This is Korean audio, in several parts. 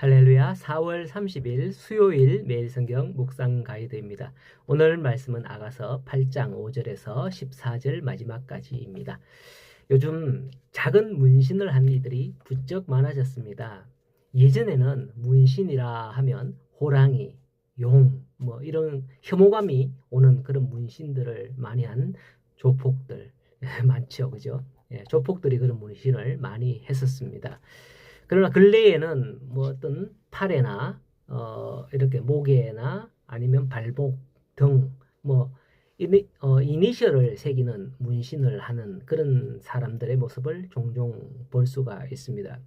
할렐루야. 4월 30일 수요일 매일 성경 묵상 가이드입니다. 오늘 말씀은 아가서 8장 5절에서 14절 마지막까지입니다. 요즘 작은 문신을 한 이들이 부쩍 많아졌습니다. 예전에는 문신이라 하면 호랑이, 용, 이런 혐오감이 오는 그런 문신들을 많이 한 조폭들 많죠, 그죠? 예, 조폭들이 그런 문신을 많이 했었습니다. 그러나 근래에는 어떤 팔에나 이렇게 목에나 아니면 발목 등 이니셜을 새기는 문신을 하는 그런 사람들의 모습을 종종 볼 수가 있습니다.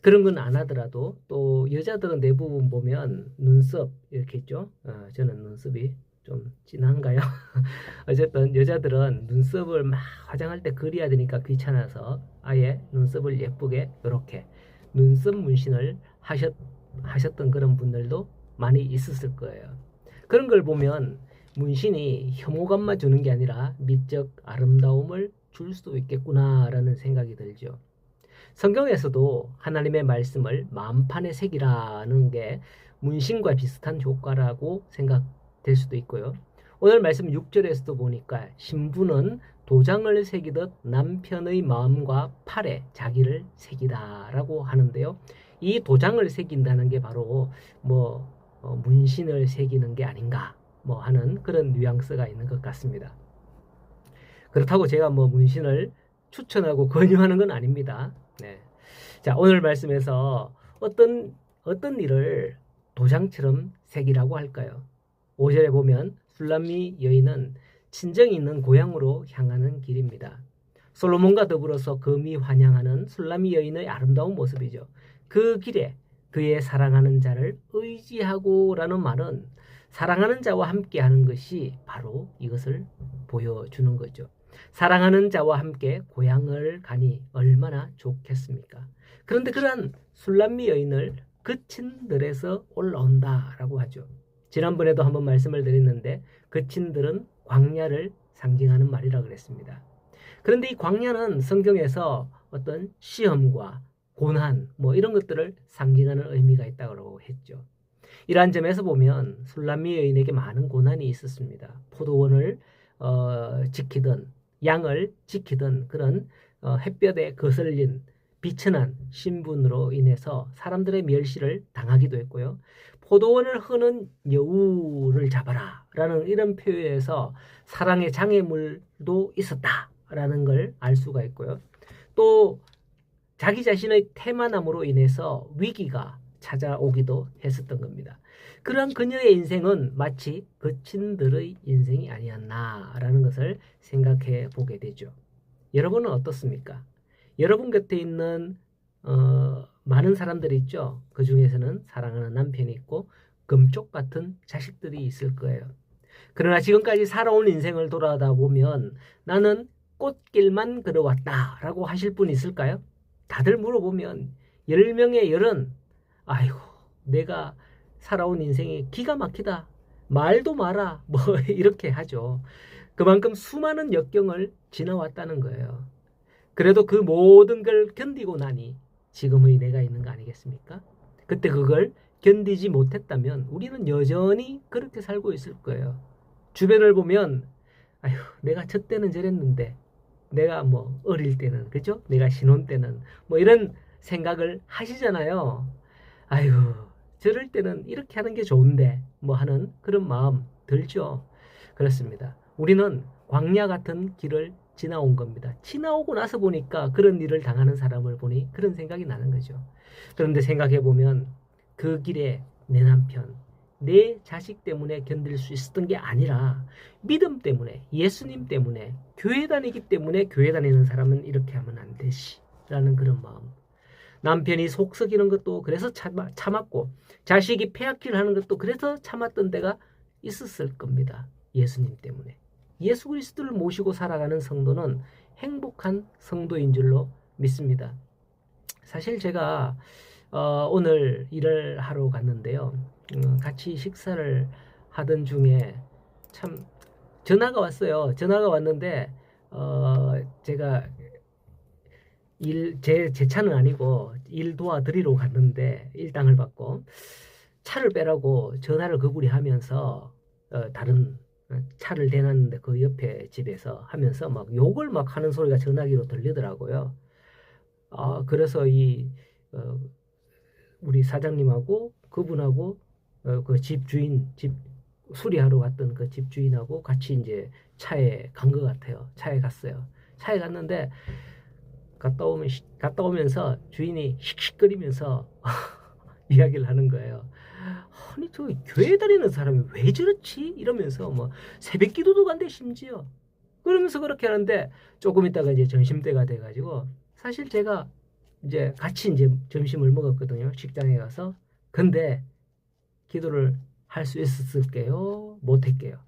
그런 건 안 하더라도 또 여자들은 대부분 보면 눈썹 이렇게 있죠. 저는 눈썹이 좀 진한가요? 어쨌든 여자들은 눈썹을 막 화장할 때 그려야 되니까 귀찮아서 아예 눈썹을 예쁘게 이렇게 눈썹 문신을 하셨던 그런 분들도 많이 있었을 거예요. 그런 걸 보면 문신이 혐오감만 주는 게 아니라 미적 아름다움을 줄 수도 있겠구나라는 생각이 들죠. 성경에서도 하나님의 말씀을 마음판에 새기라는 게 문신과 비슷한 효과라고 생각될 수도 있고요. 오늘 말씀 6절에서도 보니까 신부는 도장을 새기듯 남편의 마음과 팔에 자기를 새기다라고 하는데요. 이 도장을 새긴다는 게 바로 문신을 새기는 게 아닌가 하는 그런 뉘앙스가 있는 것 같습니다. 그렇다고 제가 문신을 추천하고 권유하는 건 아닙니다. 네. 자, 오늘 말씀에서 어떤 일을 도장처럼 새기라고 할까요? 5절에 보면 술람미 여인은 친정이 있는 고향으로 향하는 길입니다. 솔로몬과 더불어서 금이 환영하는 술람미 여인의 아름다운 모습이죠. 그 길에 그의 사랑하는 자를 의지하고라는 말은 사랑하는 자와 함께 하는 것이 바로 이것을 보여주는 거죠. 사랑하는 자와 함께 고향을 가니 얼마나 좋겠습니까? 그런데 그러한 술람미 여인을 그친 들에서 올라온다라고 하죠. 지난번에도 한번 말씀을 드렸는데 그친 들은 광야를 상징하는 말이라 그랬습니다. 그런데 이 광야는 성경에서 어떤 시험과 고난 이런 것들을 상징하는 의미가 있다고 했죠. 이러한 점에서 보면 술람미 여인에게 많은 고난이 있었습니다. 포도원을 지키던 양을 지키던 그런 햇볕에 거슬린 비천한 신분으로 인해서 사람들의 멸시를 당하기도 했고요. 포도원을 흐는 여우를 잡아라 라는 이런 표현에서 사랑의 장애물도 있었다라는 걸 알 수가 있고요. 또 자기 자신의 태만함으로 인해서 위기가 찾아오기도 했었던 겁니다. 그러한 그녀의 인생은 마치 거친들의 인생이 아니었나라는 것을 생각해 보게 되죠. 여러분은 어떻습니까? 여러분 곁에 있는 많은 사람들이 있죠. 그 중에서는 사랑하는 남편이 있고 금쪽 같은 자식들이 있을 거예요. 그러나 지금까지 살아온 인생을 돌아다 보면 나는 꽃길만 걸어왔다라고 하실 분 있을까요? 다들 물어보면 10명의 10은 아이고 내가 살아온 인생이 기가 막히다. 말도 마라. 이렇게 하죠. 그만큼 수많은 역경을 지나왔다는 거예요. 그래도 그 모든 걸 견디고 나니 지금의 내가 있는 거 아니겠습니까? 그때 그걸 견디지 못했다면 우리는 여전히 그렇게 살고 있을 거예요. 주변을 보면 아휴 내가 저 때는 저랬는데 내가 어릴 때는 그죠? 내가 신혼 때는 이런 생각을 하시잖아요. 아유 저럴 때는 이렇게 하는 게 좋은데 하는 그런 마음 들죠. 그렇습니다. 우리는 광야 같은 길을 지나온 겁니다. 지나오고 나서 보니까 그런 일을 당하는 사람을 보니 그런 생각이 나는 거죠. 그런데 생각해 보면 그 길에 내 남편, 내 자식 때문에 견딜 수 있었던 게 아니라 믿음 때문에, 예수님 때문에, 교회 다니기 때문에 교회 다니는 사람은 이렇게 하면 안 되지 라는 그런 마음. 남편이 속 썩이는 것도 그래서 참았고 자식이 폐악질 하는 것도 그래서 참았던 때가 있었을 겁니다. 예수님 때문에. 예수 그리스도를 모시고 살아가는 성도는 행복한 성도인 줄로 믿습니다. 사실 제가 오늘 일을 하러 갔는데요. 같이 식사를 하던 중에 참 전화가 왔어요. 전화가 왔는데 제가 제 차는 아니고 일 도와드리러 갔는데 일당을 받고 차를 빼라고 전화를 그분이 하면서 다른 차를 대놨는데 그 옆에 집에서 하면서 막 욕을 막 하는 소리가 전화기로 들리더라고요. 그래서 어, 우리 사장님하고 그분하고 그 집 주인, 집 수리하러 갔던 그 집 주인하고 같이 이제 차에 간 것 같아요. 차에 갔어요. 차에 갔는데 갔다 오면서 주인이 힉힉거리면서 이야기를 하는 거예요. 아니 저 교회 다니는 사람이 왜 저렇지? 이러면서 뭐 새벽 기도도 간대 심지어. 그러면서 그렇게 하는데 조금 있다가 이제 점심때가 돼가지고 사실 제가 이제 같이 이제 점심을 먹었거든요. 식당에 가서. 근데 기도를 할 수 있었을게요? 못했게요?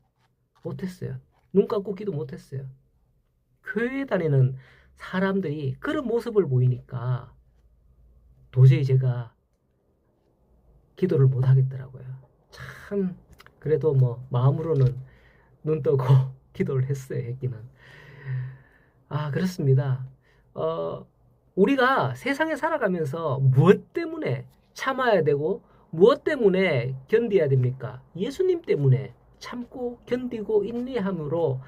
못했어요. 눈 감고 기도 못했어요. 교회 다니는 사람들이 그런 모습을 보이니까 도저히 제가 기도를 못 하겠더라고요. 참 그래도 뭐 마음으로는 눈 뜨고 기도를 했어요. 했기는. 그렇습니다. 어, 우리가 세상에 살아가면서 무엇 때문에 참아야 되고 무엇 때문에 견뎌야 됩니까? 예수님 때문에 참고 견디고 인내함으로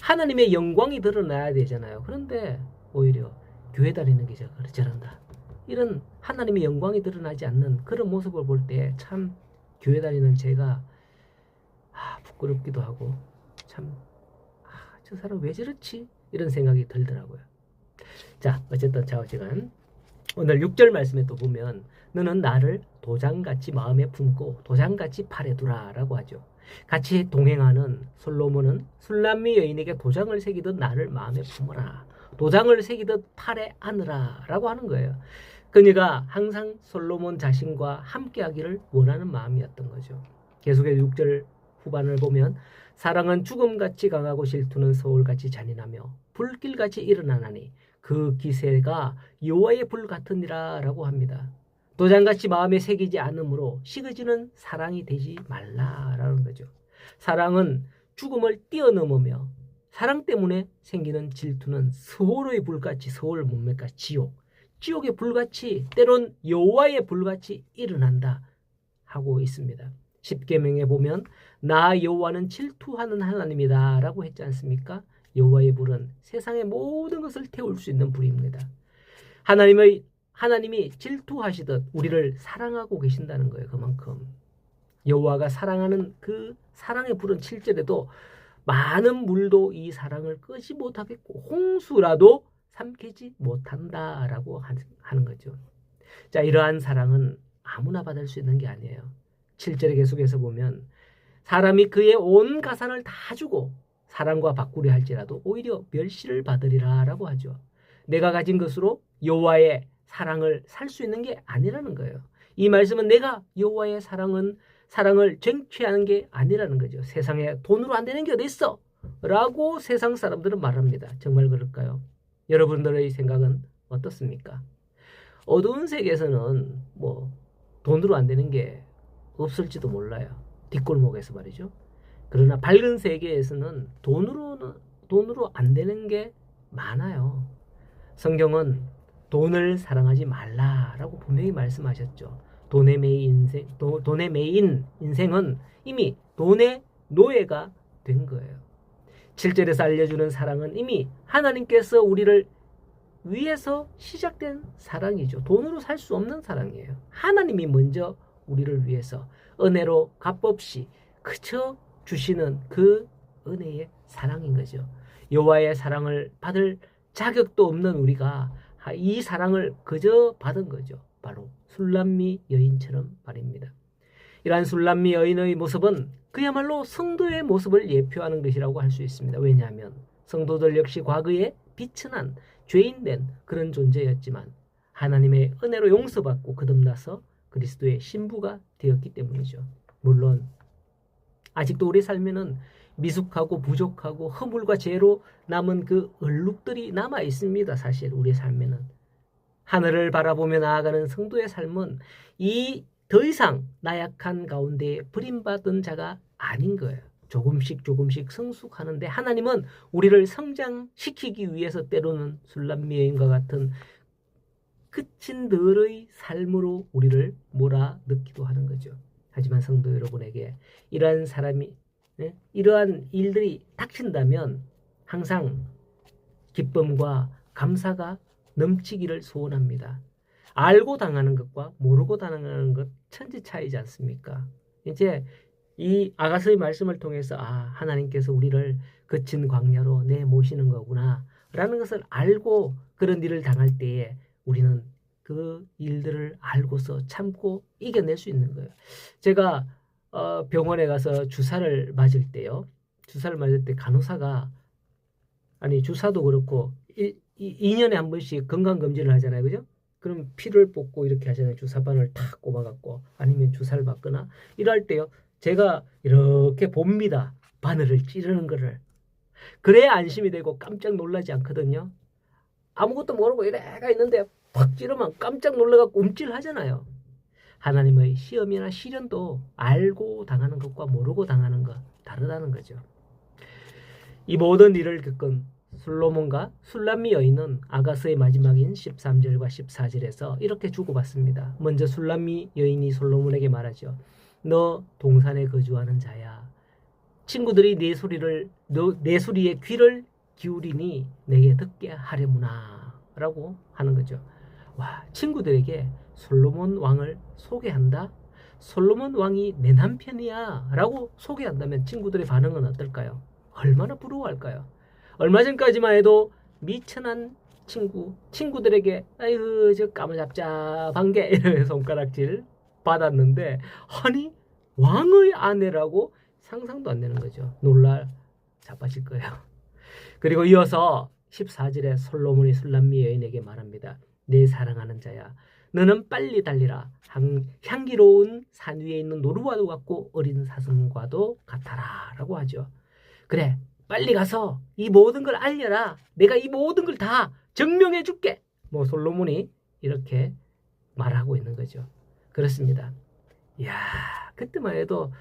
하나님의 영광이 드러나야 되잖아요. 그런데 오히려 교회 다니는 게 저런다. 이런 하나님의 영광이 드러나지 않는 그런 모습을 볼 때 참 교회 다니는 제가 부끄럽기도 하고 참 저 사람 왜 저렇지? 이런 생각이 들더라고요. 자, 어쨌든 지금 오늘 6절 말씀에 또 보면 너는 나를 도장같이 마음에 품고 도장같이 팔에 두라라고 하죠. 같이 동행하는 솔로몬은 술람미 여인에게 도장을 새기듯 나를 마음에 품어라. 도장을 새기듯 팔에 안으라 라고 하는 거예요. 그녀가 항상 솔로몬 자신과 함께하기를 원하는 마음이었던 거죠. 계속해서 6절 후반을 보면 사랑은 죽음같이 강하고 질투는 서울같이 잔인하며 불길같이 일어나나니 그 기세가 여호와의 불 같으니라 라고 합니다. 도장같이 마음에 새기지 않으므로 식어지는 사랑이 되지 말라라는 거죠. 사랑은 죽음을 뛰어넘으며 사랑 때문에 생기는 질투는 서울의 불같이 서울 문맥같이 지옥의 불같이 때론 여호와의 불같이 일어난다 하고 있습니다. 십계명에 보면 나 여호와는 질투하는 하나님이다 라고 했지 않습니까? 여호와의 불은 세상의 모든 것을 태울 수 있는 불입니다. 하나님이 질투하시듯 우리를 사랑하고 계신다는 거예요. 그만큼 여호와가 사랑하는 그 사랑의 불은 7절에도 많은 물도 이 사랑을 끄지 못하겠고 홍수라도 삼키지 못한다라고 하는 거죠. 자, 이러한 사랑은 아무나 받을 수 있는 게 아니에요. 7절에 계속해서 보면 사람이 그의 온 가산을 다 주고 사랑과 바꾸려 할지라도 오히려 멸시를 받으리라 라고 하죠. 내가 가진 것으로 여호와의 사랑을 살 수 있는 게 아니라는 거예요. 이 말씀은 내가 여호와의 사랑을 쟁취하는 게 아니라는 거죠. 세상에 돈으로 안 되는 게 어디 있어? 라고 세상 사람들은 말합니다. 정말 그럴까요? 여러분들의 생각은 어떻습니까? 어두운 세계에서는 뭐 돈으로 안 되는 게 없을지도 몰라요. 뒷골목에서 말이죠. 그러나 밝은 세계에서는 돈으로 안 되는 게 많아요. 성경은 돈을 사랑하지 말라라고 분명히 말씀하셨죠. 돈에 매인 인생은 이미 돈의 노예가 된 거예요. 7절에서 알려주는 사랑은 이미 하나님께서 우리를 위해서 시작된 사랑이죠. 돈으로 살 수 없는 사랑이에요. 하나님이 먼저 우리를 위해서 은혜로 값없이 그쳐 주시는 그 은혜의 사랑인 거죠. 여호와의 사랑을 받을 자격도 없는 우리가 이 사랑을 그저 받은 거죠. 바로 술람미 여인처럼 말입니다. 이러한 술람미 여인의 모습은 그야말로 성도의 모습을 예표하는 것이라고 할 수 있습니다. 왜냐하면 성도들 역시 과거에 비천한 죄인된 그런 존재였지만 하나님의 은혜로 용서받고 거듭나서 그리스도의 신부가 되었기 때문이죠. 물론 아직도 우리 삶에는 미숙하고 부족하고 허물과 죄로 남은 그 얼룩들이 남아 있습니다. 사실 우리 삶에는. 하늘을 바라보며 나아가는 성도의 삶은 더 이상 나약한 가운데 버림받은 자가 아닌 거예요. 조금씩 성숙하는데 하나님은 우리를 성장시키기 위해서 때로는 술람미 여인과 같은 끝인 들의 삶으로 우리를 몰아넣기도 하는 거죠. 하지만 성도 여러분에게 이러한 사람이 이러한 일들이 닥친다면 항상 기쁨과 감사가 넘치기를 소원합니다. 알고 당하는 것과 모르고 당하는 것 천지 차이지 않습니까? 이제 이 아가서의 말씀을 통해서 하나님께서 우리를 거친 광야로 내모시는 거구나 라는 것을 알고 그런 일을 당할 때에 우리는 그 일들을 알고서 참고 이겨낼 수 있는 거예요. 제가 병원에 가서 주사를 맞을 때요. 주사를 맞을 때 간호사가 주사도 그렇고 2년에 한 번씩 건강검진을 하잖아요. 그죠? 그럼 피를 뽑고 이렇게 하잖아요. 주사바늘 탁 꼽아갖고 아니면 주사를 맞거나 이럴 때요. 제가 이렇게 봅니다. 바늘을 찌르는 거를. 그래야 안심이 되고 깜짝 놀라지 않거든요. 아무것도 모르고 이래가 있는데 팍 찌르면 깜짝 놀라갖고 움찔하잖아요. 하나님의 시험이나 시련도 알고 당하는 것과 모르고 당하는 것 다르다는 거죠. 이 모든 일을 겪은 솔로몬과 술람미 여인은 아가서의 마지막인 13절과 14절에서 이렇게 주고받습니다. 먼저 술람미 여인이 솔로몬에게 말하죠. 너 동산에 거주하는 자야. 친구들이 내 소리에 귀를 기울이니 내게 듣게 하려무나 라고 하는 거죠. 와, 친구들에게 솔로몬 왕을 소개한다? 솔로몬 왕이 내 남편이야 라고 소개한다면 친구들의 반응은 어떨까요? 얼마나 부러워할까요? 얼마 전까지만 해도 미천한 친구들에게 아이고 저 까무잡잡한 게 이런 손가락질 받았는데 아니 왕의 아내라고 상상도 안 되는 거죠. 놀라 자빠질 거예요. 그리고 이어서 14절에 솔로몬이 술람미 여인에게 말합니다. 내 사랑하는 자야 너는 빨리 달리라. 향기로운 산 위에 있는 노루와도 같고 어린 사슴과도 같아라 라고 하죠. 그래 빨리 가서 이 모든 걸 알려라. 내가 이 모든 걸 다 증명해 줄게. 솔로몬이 이렇게 말하고 있는 거죠. 그렇습니다. 이야, 그때만 해도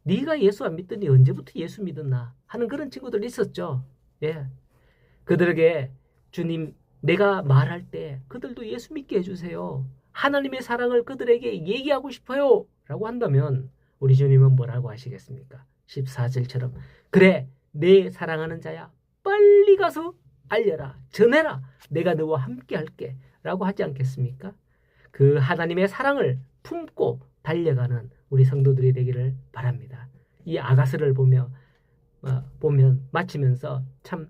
네가 예수 안 믿더니 언제부터 예수 믿었나 하는 그런 친구들 있었죠. 예, 그들에게 주님 내가 말할 때 그들도 예수 믿게 해주세요. 하나님의 사랑을 그들에게 얘기하고 싶어요. 라고 한다면 우리 주님은 뭐라고 하시겠습니까? 14절처럼 그래 내 사랑하는 자야 빨리 가서 알려라 전해라 내가 너와 함께 할게 라고 하지 않겠습니까? 그 하나님의 사랑을 품고 달려가는 우리 성도들이 되기를 바랍니다. 이 아가스를 보면 마치면서 참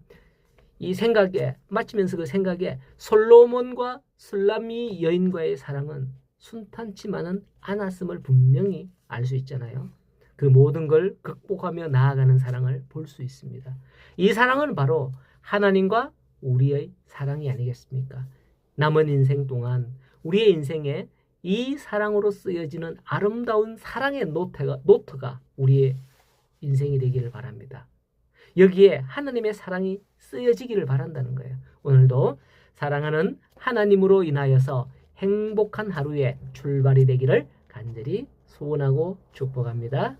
이 생각에 마치면서 그 생각에 솔로몬과 술람미 여인과의 사랑은 순탄치만은 않았음을 분명히 알 수 있잖아요. 그 모든 걸 극복하며 나아가는 사랑을 볼 수 있습니다. 이 사랑은 바로 하나님과 우리의 사랑이 아니겠습니까? 남은 인생 동안 우리의 인생에 이 사랑으로 쓰여지는 아름다운 사랑의 노트가 우리의 인생이 되기를 바랍니다. 여기에 하나님의 사랑이 쓰여지기를 바란다는 거예요. 오늘도 사랑하는 하나님으로 인하여서 행복한 하루의 출발이 되기를 간절히 소원하고 축복합니다.